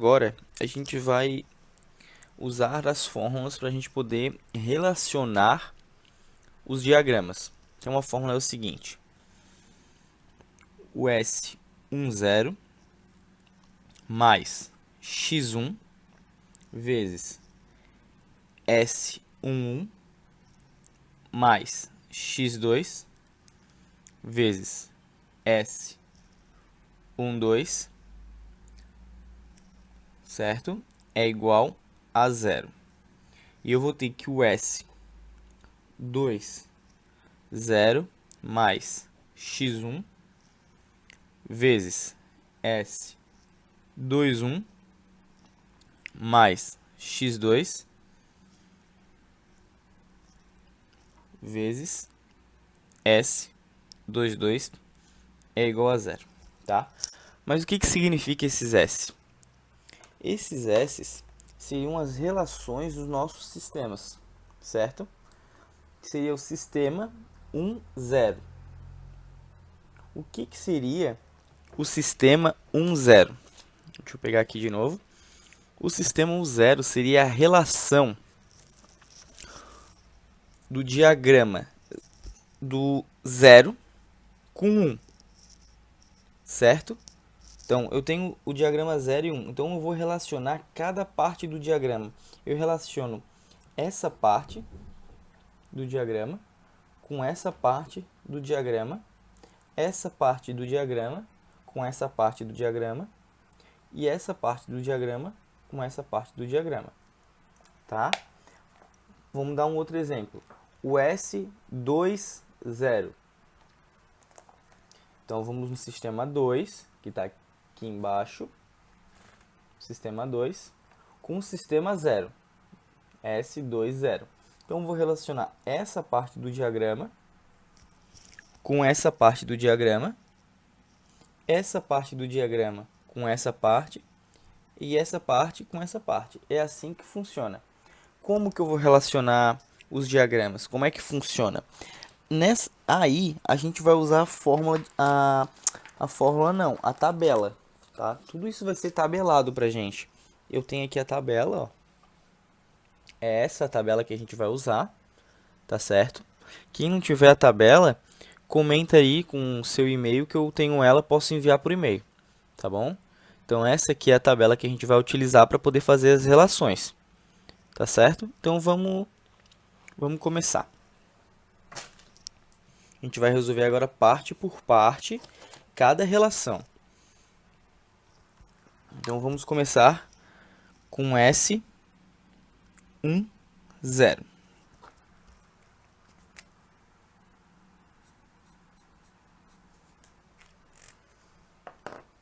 Agora, a gente vai usar as fórmulas para a gente poder relacionar os diagramas. Então, a fórmula é o seguinte: o S10 mais x1 vezes S11 mais x2 vezes S12, certo? É igual a zero. E eu vou ter que o S20 mais x1 vezes S21 mais x2 vezes S22 é igual a zero, tá? Mas o que significa esses S? Esses S seriam as relações dos nossos sistemas, certo? Seria o sistema 1, 0. O que seria o sistema 1, 0? Deixa eu pegar aqui de novo. O sistema 1, 0 seria a relação do diagrama do 0 com 1, certo? Então, eu tenho o diagrama 0 e 1. Então, eu vou relacionar cada parte do diagrama. Eu relaciono essa parte do diagrama com essa parte do diagrama, essa parte do diagrama com essa parte do diagrama e essa parte do diagrama com essa parte do diagrama, tá? Vamos dar um outro exemplo. O S20. Então, vamos no sistema 2, que está aqui embaixo, sistema 2, com o sistema 0, S20. Então, eu vou relacionar essa parte do diagrama com essa parte do diagrama, essa parte do diagrama com essa parte e essa parte com essa parte. É assim que funciona. Como que eu vou relacionar os diagramas? Como é que funciona? Aí a gente vai usar a fórmula, a fórmula não, a tabela, tá? Tudo isso vai ser tabelado pra gente. Eu tenho aqui a tabela, ó. É essa a tabela que a gente vai usar, tá certo? Quem não tiver a tabela, comenta aí com o seu e-mail que eu tenho ela, posso enviar por e-mail, tá bom? Então essa aqui é a tabela que a gente vai utilizar para poder fazer as relações, tá certo? Então vamos começar. A gente vai resolver agora parte por parte cada relação. Então vamos começar com S10.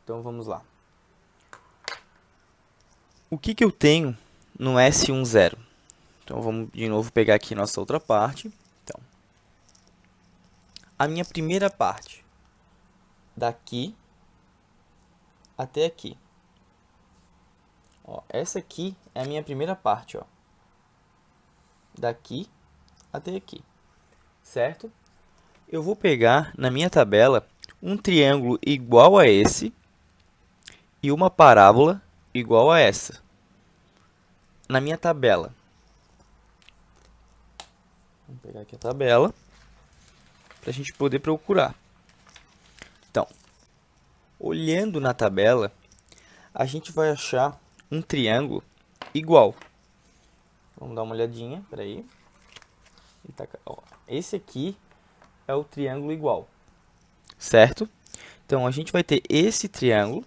Então vamos lá. O que eu tenho no S10? Então vamos de novo pegar aqui nossa outra parte. Então, a minha primeira parte, daqui até aqui. Ó, essa aqui é a minha primeira parte, ó. Daqui até aqui, certo? Eu vou pegar na minha tabela um triângulo igual a esse e uma parábola igual a essa. Na minha tabela. Vamos pegar aqui a tabela para a gente poder procurar. Então, olhando na tabela, a gente vai achar um triângulo igual. Vamos dar uma olhadinha, peraí. Esse aqui é o triângulo igual, certo? Então, a gente vai ter esse triângulo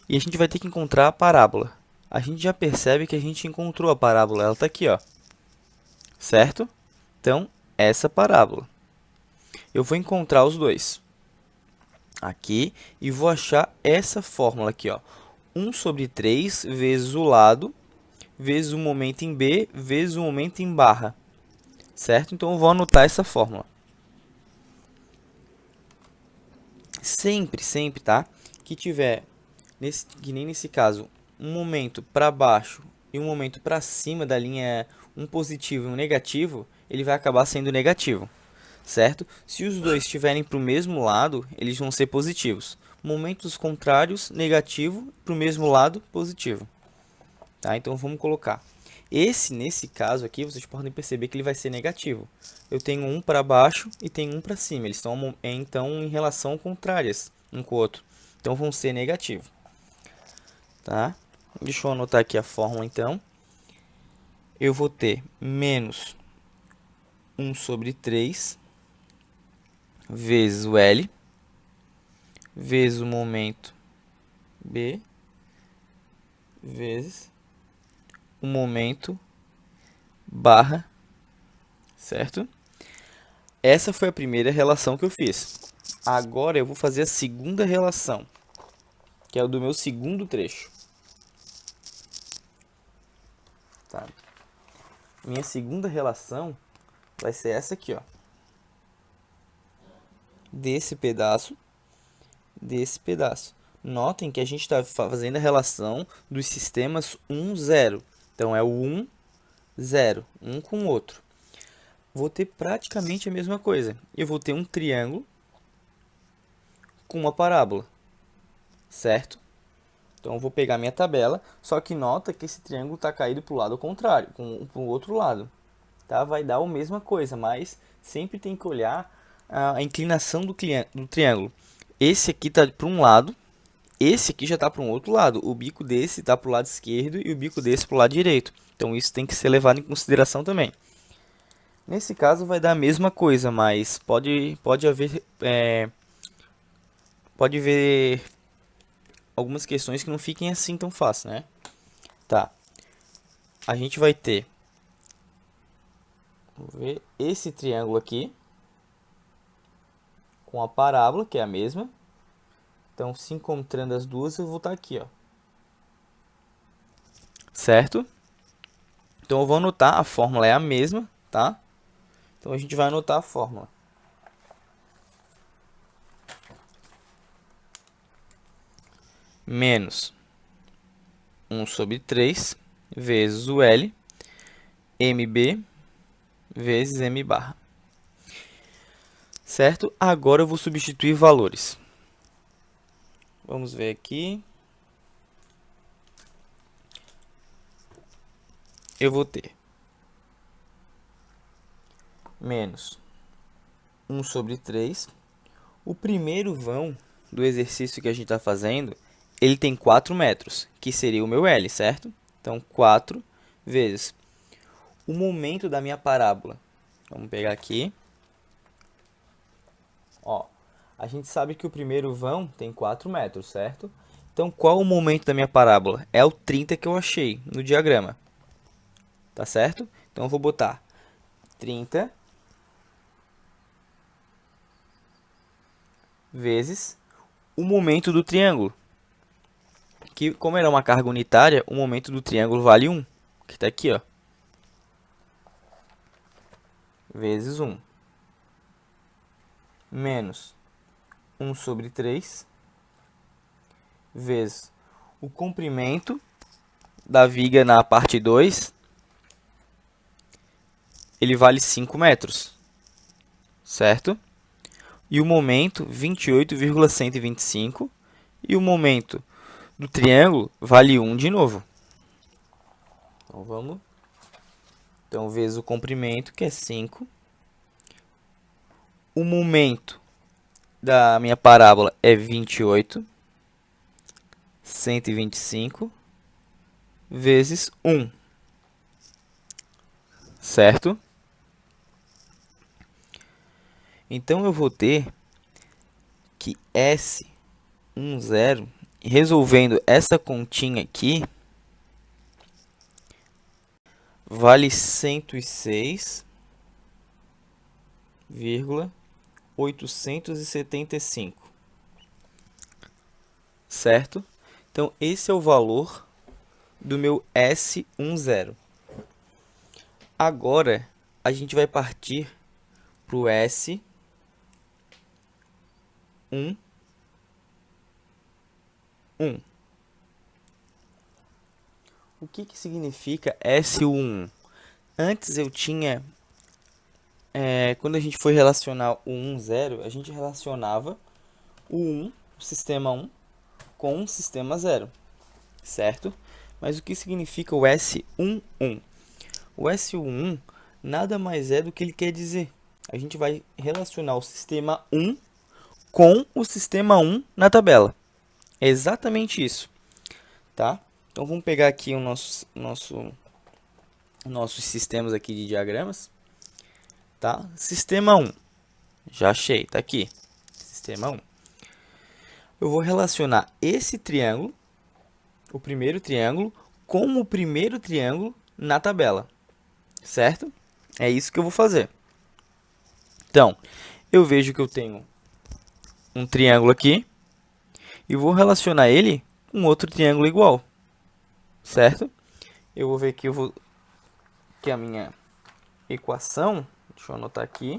e a gente vai ter que encontrar a parábola. A gente já percebe que a gente encontrou a parábola, ela está aqui, ó, certo? Então, essa parábola. Eu vou encontrar os dois aqui e vou achar essa fórmula aqui, ó. 1 sobre 3 vezes o lado, vezes o momento em B, vezes o momento em barra, certo? Então, eu vou anotar essa fórmula. Sempre, tá? Que tiver, que nem nesse caso, um momento para baixo e um momento para cima da linha, um positivo e um negativo, ele vai acabar sendo negativo, certo? Se os dois estiverem para o mesmo lado, eles vão ser positivos. momentos contrários, negativo, para o mesmo lado, positivo. Tá? Então vamos colocar. Nesse caso aqui, vocês podem perceber que ele vai ser negativo. Eu tenho um para baixo e tenho um para cima. Eles estão então em relação contrárias um com o outro. Então vão ser negativo. Tá? Deixa eu anotar aqui a fórmula então. Eu vou ter menos 1 sobre 3 vezes o L vezes o momento B vezes o momento barra, certo? Essa foi a primeira relação que eu fiz. Agora eu vou fazer a segunda relação, que é o do meu segundo trecho. Tá? Minha segunda relação vai ser essa aqui, ó. Desse pedaço. Notem que a gente está fazendo a relação dos sistemas 1, 0. Então, é o 1, 0, um com o outro. Vou ter praticamente a mesma coisa. Eu vou ter um triângulo com uma parábola, certo? Então, eu vou pegar minha tabela, só que nota que esse triângulo está caído para o lado contrário, para o outro lado. Tá? Vai dar a mesma coisa, mas sempre tem que olhar a inclinação do triângulo. Esse aqui está para um lado, esse aqui já está para um outro lado. O bico desse está para o lado esquerdo e o bico desse para o lado direito. Então isso tem que ser levado em consideração também. Nesse caso vai dar a mesma coisa, mas pode haver algumas questões que não fiquem assim tão fácil, né? Tá. A gente vai ter, vamos ver, esse triângulo aqui com a parábola, que é a mesma. Então, se encontrando as duas, eu vou estar aqui, ó. Certo? Então, eu vou anotar, a fórmula é a mesma, tá? Então, a gente vai anotar a fórmula. Menos 1 sobre 3 vezes o L, MB vezes M barra. Certo? Agora eu vou substituir valores. Vamos ver aqui. Eu vou ter menos 1 sobre 3. O primeiro vão do exercício que a gente está fazendo, ele tem 4 metros, que seria o meu L, certo? Então, 4 vezes o momento da minha parábola. Vamos pegar aqui. Ó, a gente sabe que o primeiro vão tem 4 metros, certo? Então, qual o momento da minha parábola? É o 30 que eu achei no diagrama. Tá certo? Então, eu vou botar 30 vezes o momento do triângulo. Que, como ele é uma carga unitária, o momento do triângulo vale 1. Que está aqui, ó. Vezes 1. Menos 1 sobre 3. Vezes o comprimento da viga na parte 2. Ele vale 5 metros. Certo? E o momento, 28,125. E o momento do triângulo vale 1 de novo. Então, vamos. Então, vezes o comprimento, que é 5. O momento da minha parábola é 28. 125 vezes 1. Certo? Então, eu vou ter que S10, resolvendo essa continha aqui, vale 106,875. Certo? Então, esse é o valor do meu S10. Agora, a gente vai partir para o S11. O que significa S11? Antes eu tinha, quando a gente foi relacionar o 1, 0, a gente relacionava o 1 o sistema 1 com o sistema 0, certo? Mas o que significa o S11? O S11 nada mais é do que ele quer dizer. A gente vai relacionar o sistema 1 com o sistema 1 na tabela. É exatamente isso, tá? Então vamos pegar aqui o nossos sistemas aqui de diagramas, tá? Sistema 1, já achei, tá aqui. Sistema 1. Eu vou relacionar esse triângulo, o primeiro triângulo, com o primeiro triângulo na tabela, certo? É isso que eu vou fazer. Então, eu vejo que eu tenho um triângulo aqui e vou relacionar ele com outro triângulo igual, certo? Eu vou ver que a minha equação, deixa eu anotar aqui,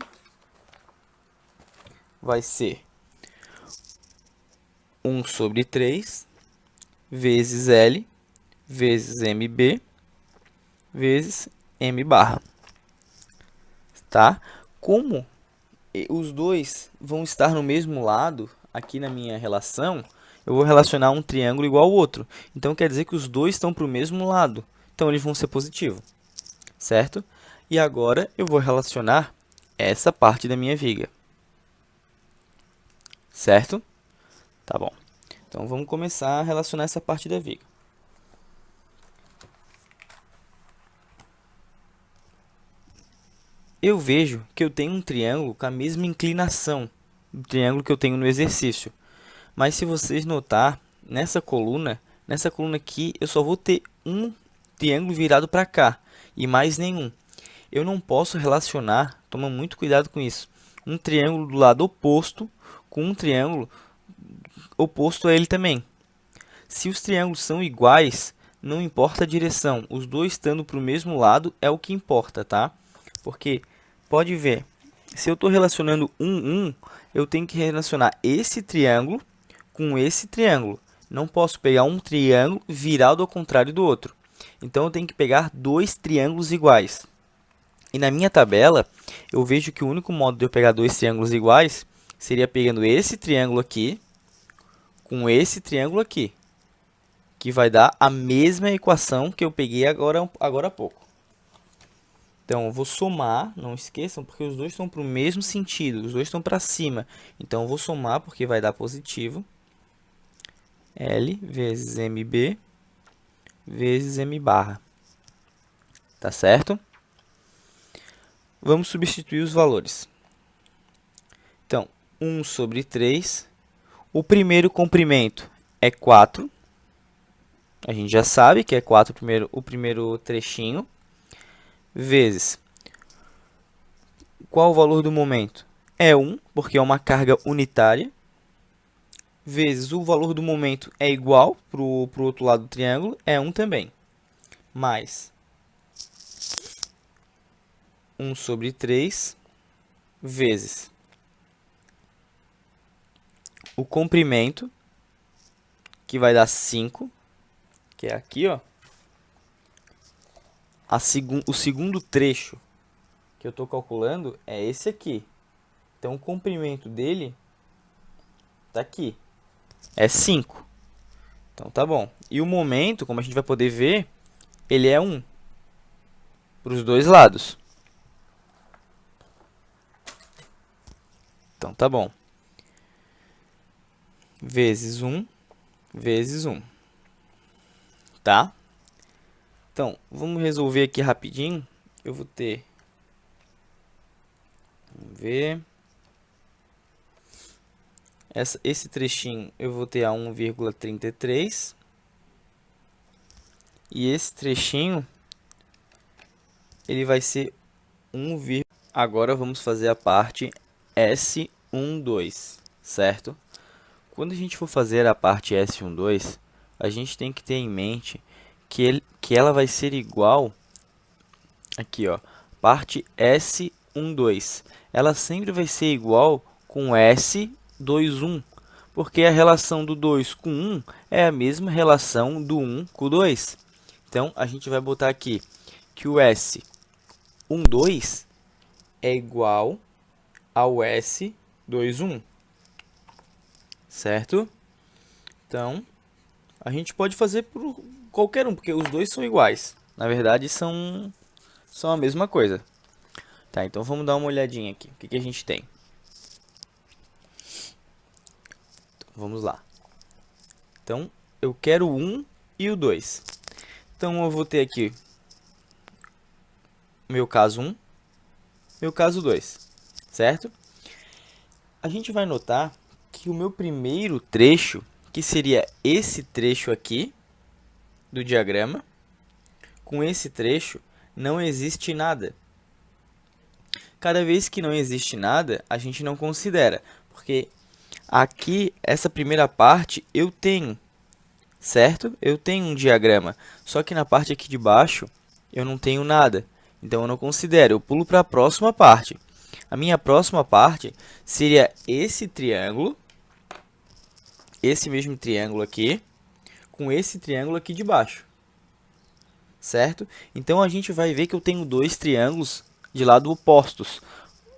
vai ser 1 sobre 3 vezes L vezes MB vezes M barra, tá? Como os dois vão estar no mesmo lado aqui na minha relação, eu vou relacionar um triângulo igual ao outro. Então, quer dizer que os dois estão para o mesmo lado. Então, eles vão ser positivos, certo? E agora, eu vou relacionar essa parte da minha viga, certo? Tá bom. Então, vamos começar a relacionar essa parte da viga. Eu vejo que eu tenho um triângulo com a mesma inclinação do triângulo que eu tenho no exercício. Mas se vocês notar, nessa coluna aqui, eu só vou ter um triângulo virado para cá e mais nenhum. Eu não posso relacionar, toma muito cuidado com isso, um triângulo do lado oposto com um triângulo oposto a ele também. Se os triângulos são iguais, não importa a direção, os dois estando para o mesmo lado é o que importa, tá? Porque, pode ver, se eu estou relacionando eu tenho que relacionar esse triângulo com esse triângulo. Não posso pegar um triângulo virado ao contrário do outro. Então, eu tenho que pegar dois triângulos iguais. E na minha tabela, eu vejo que o único modo de eu pegar dois triângulos iguais seria pegando esse triângulo aqui com esse triângulo aqui, que vai dar a mesma equação que eu peguei agora há pouco. Então, eu vou somar, não esqueçam, porque os dois estão para o mesmo sentido, os dois estão para cima. Então, eu vou somar porque vai dar positivo. L vezes MB vezes M barra. Tá certo? Vamos substituir os valores. Então, 1 sobre 3. O primeiro comprimento é 4. A gente já sabe que é 4 o primeiro trechinho. Vezes. Qual o valor do momento? É 1, porque é uma carga unitária. Vezes o valor do momento é igual para o outro lado do triângulo, é 1 também. Mais 1 sobre 3 vezes o comprimento, que vai dar 5, que é aqui, ó. O segundo trecho que eu estou calculando é esse aqui. Então, o comprimento dele está aqui. É 5. Então, tá bom. E o momento, como a gente vai poder ver, ele é 1 para os dois lados. Então, tá bom. Vezes 1, vezes 1. Tá? Então, vamos resolver aqui rapidinho. Eu vou ter... Vamos ver... Esse trechinho eu vou ter a 1,33. E esse trechinho, ele vai ser 1, agora vamos fazer a parte S12, certo? Quando a gente for fazer a parte S12, a gente tem que ter em mente que ela vai ser igual, aqui ó, parte S12. Ela sempre vai ser igual com S21, porque a relação do 2 com 1 é a mesma relação do 1 com o 2. Então, a gente vai botar aqui que o S12 é igual ao S21, certo? Então, a gente pode fazer por qualquer um, porque os dois são iguais. Na verdade, são a mesma coisa. Tá, então vamos dar uma olhadinha aqui. O que que a gente tem? Então, vamos lá. Então, eu quero o 1 e o 2. Então, eu vou ter aqui meu caso 1, meu caso 2, certo? A gente vai notar que o meu primeiro trecho, que seria esse trecho aqui do diagrama, com esse trecho não existe nada. Cada vez que não existe nada, a gente não considera, porque aqui, essa primeira parte, eu tenho, certo? Eu tenho um diagrama, só que na parte aqui de baixo, eu não tenho nada. Então, eu não considero, eu pulo para a próxima parte. A minha próxima parte seria esse triângulo, esse mesmo triângulo aqui, com esse triângulo aqui de baixo, certo? Então, a gente vai ver que eu tenho dois triângulos de lado opostos.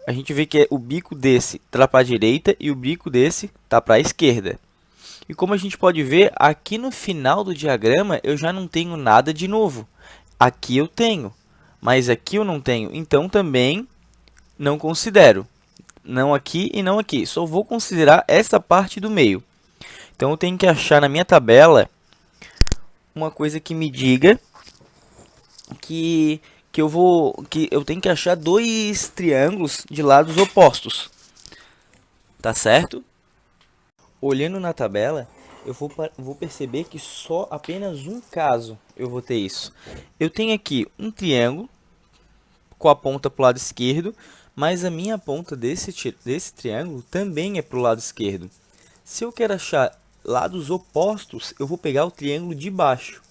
A gente vê que o bico desse está para a direita e o bico desse está para a esquerda. E como a gente pode ver, aqui no final do diagrama eu já não tenho nada de novo. Aqui eu tenho, mas aqui eu não tenho. Então, também não considero. Não aqui e não aqui. Só vou considerar essa parte do meio. Então, eu tenho que achar na minha tabela uma coisa que me diga que eu tenho que achar dois triângulos de lados opostos. Tá certo? Olhando na tabela, eu vou perceber que só apenas um caso eu vou ter isso. Eu tenho aqui um triângulo com a ponta para o lado esquerdo, mas a minha ponta desse triângulo também é para o lado esquerdo. Se eu quero achar lados opostos, eu vou pegar o triângulo de baixo,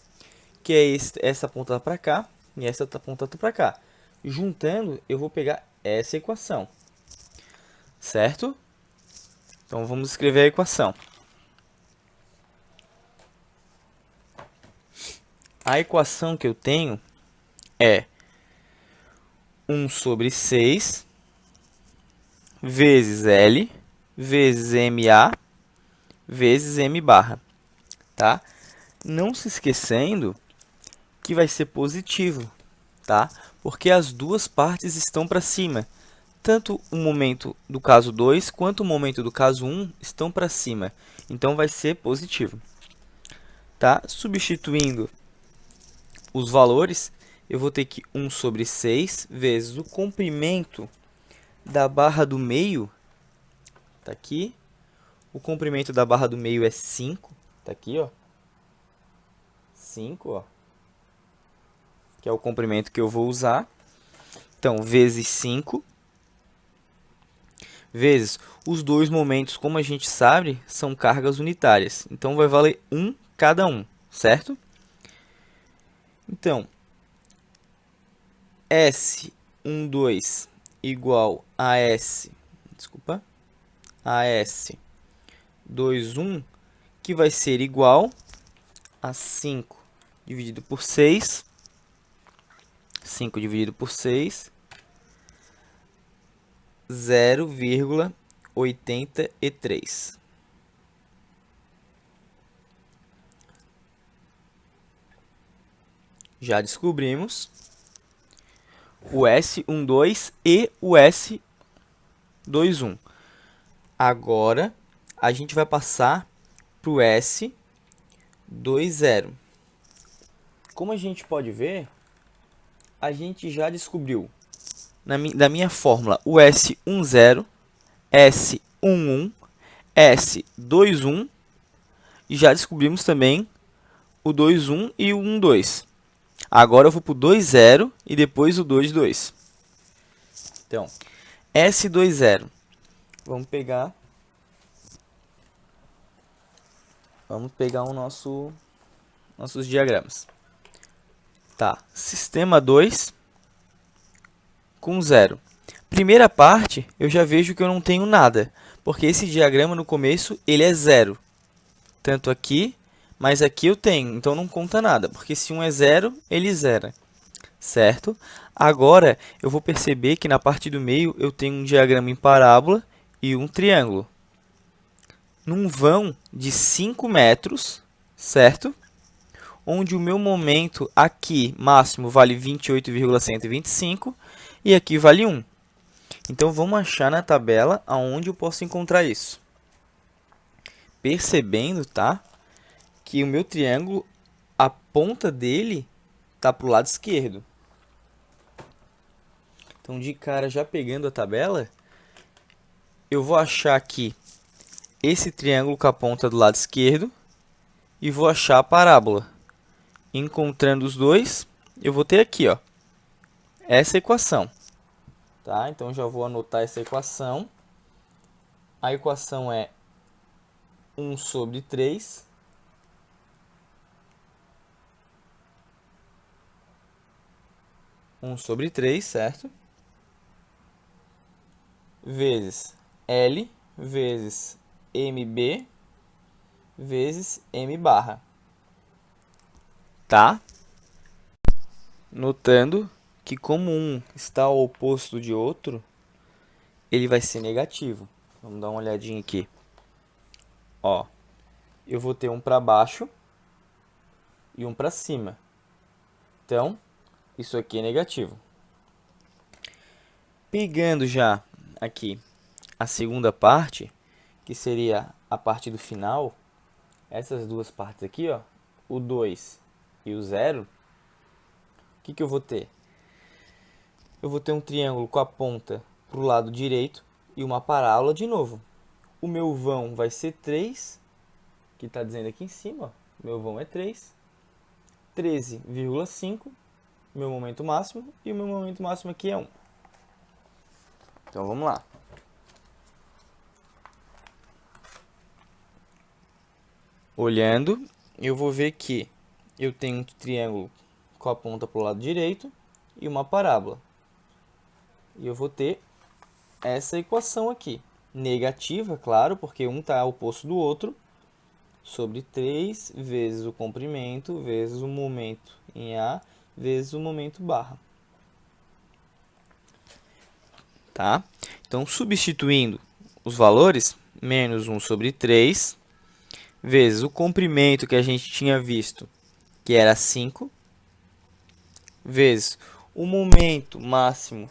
que é essa ponta para cá e essa outra ponta para cá. Juntando, eu vou pegar essa equação, certo? Então, vamos escrever a equação. A equação que eu tenho é 1 sobre 6 vezes L vezes MA vezes M barra, tá? Não se esquecendo que vai ser positivo, tá? Porque as duas partes estão para cima. Tanto o momento do caso 2 quanto o momento do caso 1 estão para cima. Então, vai ser positivo, tá? Substituindo os valores, eu vou ter que 1 sobre 6 vezes o comprimento da barra do meio, tá aqui. O comprimento da barra do meio é 5, tá aqui, ó. 5, ó. Que é o comprimento que eu vou usar. Então, vezes 5, vezes os dois momentos, como a gente sabe, são cargas unitárias. Então, vai valer 1 cada um, certo? Então, S12 igual a S21, que vai ser igual a 5 dividido por 6. 5 dividido por 6, 0,83. Já descobrimos o S12 e o S21. Agora, a gente vai passar para o S20. Como a gente pode ver, a gente já descobriu da minha fórmula o S10, S11, S21 e já descobrimos também o 21 e o 12. Agora eu vou para o 20 e depois o 22. Então, S20. Vamos pegar nossos diagramas. Tá, sistema 2 com 0. Primeira parte, eu já vejo que eu não tenho nada, porque esse diagrama no começo ele é 0. Tanto aqui, mas aqui eu tenho, então não conta nada, porque se um é 0, ele zera, certo? Agora, eu vou perceber que na parte do meio eu tenho um diagrama em parábola e um triângulo. num vão de 5 metros, certo? Onde o meu momento aqui máximo vale 28,125 e aqui vale 1. Então, vamos achar na tabela aonde eu posso encontrar isso. Percebendo, tá? Que o meu triângulo, a ponta dele está para o lado esquerdo. Então, de cara, já pegando a tabela, eu vou achar aqui esse triângulo com a ponta do lado esquerdo e vou achar a parábola. Encontrando os dois, eu vou ter aqui, ó, essa equação. Tá? Então, já vou anotar essa equação. A equação é 1 sobre 3 1 sobre 3, certo? Vezes L vezes MB vezes M barra. Tá? Notando que como um está ao oposto de outro, ele vai ser negativo. Vamos dar uma olhadinha aqui. Ó, eu vou ter um para baixo e um para cima. Então, isso aqui é negativo. Pegando já aqui a segunda parte, que seria a parte do final, essas duas partes aqui, ó, o 2 e o 0, o que eu vou ter? Eu vou ter um triângulo com a ponta para o lado direito e uma parábola de novo. O meu vão vai ser 3, que está dizendo aqui em cima, ó, meu vão é 3, 13,5, meu momento máximo, e o meu momento máximo aqui é 1. Então, vamos lá. Olhando, eu vou ver que eu tenho um triângulo com a ponta para o lado direito e uma parábola. E eu vou ter essa equação aqui. Negativa, claro, porque um está oposto do outro, sobre 3 vezes o comprimento, vezes o momento em A, vezes o momento barra. Tá? Então, substituindo os valores, menos 1 sobre 3, vezes o comprimento que a gente tinha visto, que era 5, vezes o momento máximo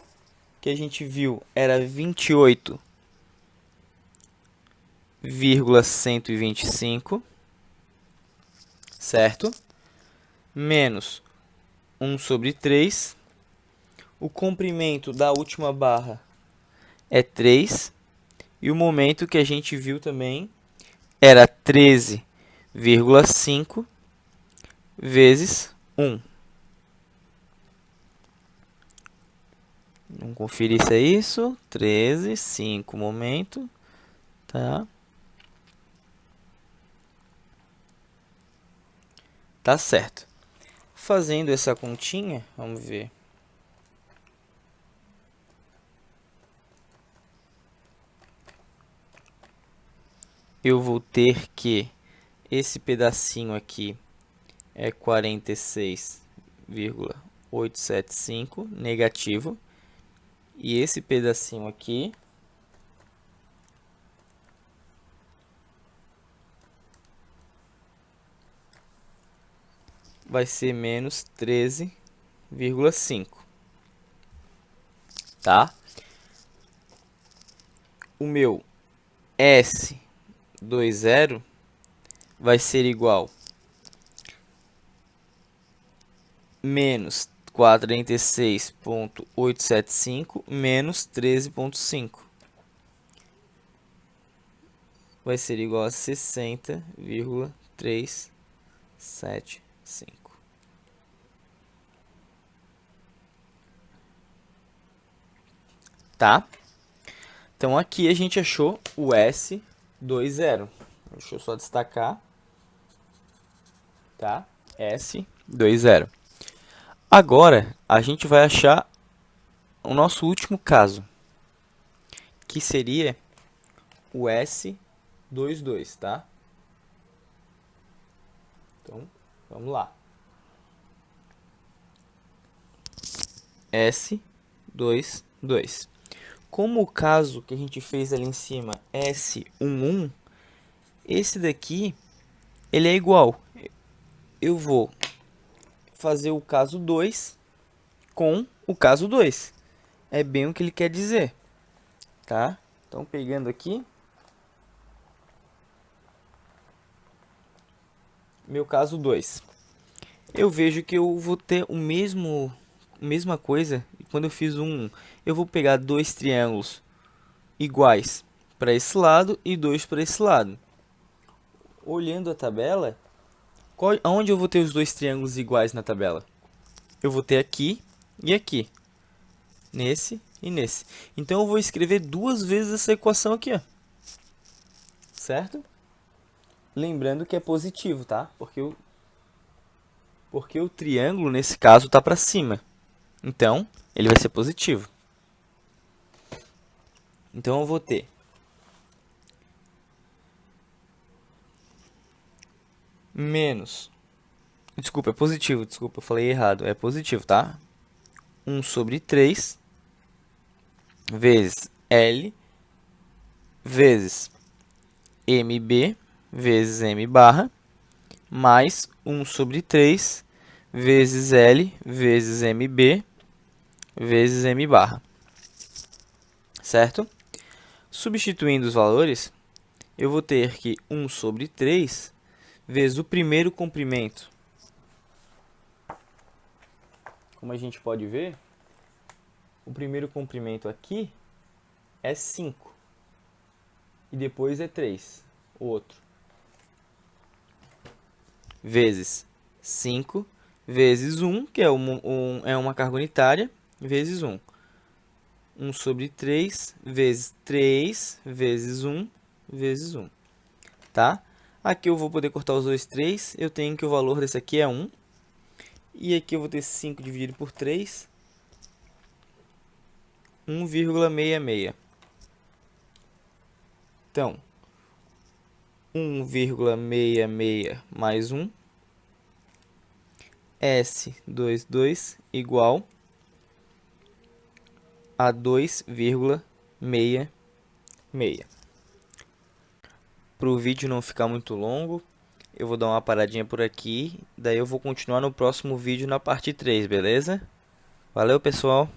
que a gente viu era 28,125, certo? Menos 1 sobre 3. O comprimento da última barra é 3. E o momento que a gente viu também era 13,5 vezes 1. Vamos conferir se é isso. 13, 5 momento. Tá? Tá certo. Fazendo essa continha, vamos ver. Eu vou ter que esse pedacinho aqui é 46,875 negativo. E esse pedacinho aqui vai ser menos 13,5. Tá? O meu S20 vai ser igual menos 46,875 menos 13,5. Vai ser igual a 60,375. Tá? Então, aqui a gente achou o S20. Deixa eu só destacar. Tá? S20. Agora, a gente vai achar o nosso último caso, que seria o S22, tá? Então, vamos lá. S22. Como o caso que a gente fez ali em cima, S11, Esse daqui, ele é igual. Eu vou fazer o caso 2 com o caso 2. É bem o que ele quer dizer, tá? Então, pegando aqui, meu caso 2. Eu vejo que eu vou ter mesma coisa. Quando eu fiz eu vou pegar dois triângulos iguais para esse lado e dois para esse lado. Olhando a tabela, aonde eu vou ter os dois triângulos iguais na tabela? Eu vou ter aqui e aqui. Nesse e nesse. Então eu vou escrever duas vezes essa equação aqui, ó. Certo? Lembrando que é positivo, tá? Porque o triângulo, nesse caso, está para cima. Então, ele vai ser positivo. Então, eu vou ter menos... Desculpa, é positivo. Desculpa, eu falei errado. É positivo, tá? 1 sobre 3 vezes L vezes MB vezes M barra mais 1 sobre 3 vezes L vezes MB vezes M barra. Certo? Substituindo os valores, eu vou ter que 1 sobre 3 vezes o primeiro comprimento. Como a gente pode ver, o primeiro comprimento aqui é 5. E depois é 3, o outro. Vezes 5, vezes 1, que é uma carga unitária, vezes 1. 1 sobre 3, vezes 3, vezes 1, vezes 1. Tá? Aqui eu vou poder cortar os dois 3, eu tenho que o valor desse aqui é 1. E aqui eu vou ter 5 dividido por 3, 1,66. Então, 1,66 mais 1, S22 igual a 2,66. Para o vídeo não ficar muito longo, eu vou dar uma paradinha por aqui, daí eu vou continuar no próximo vídeo na parte 3, beleza? Valeu, pessoal!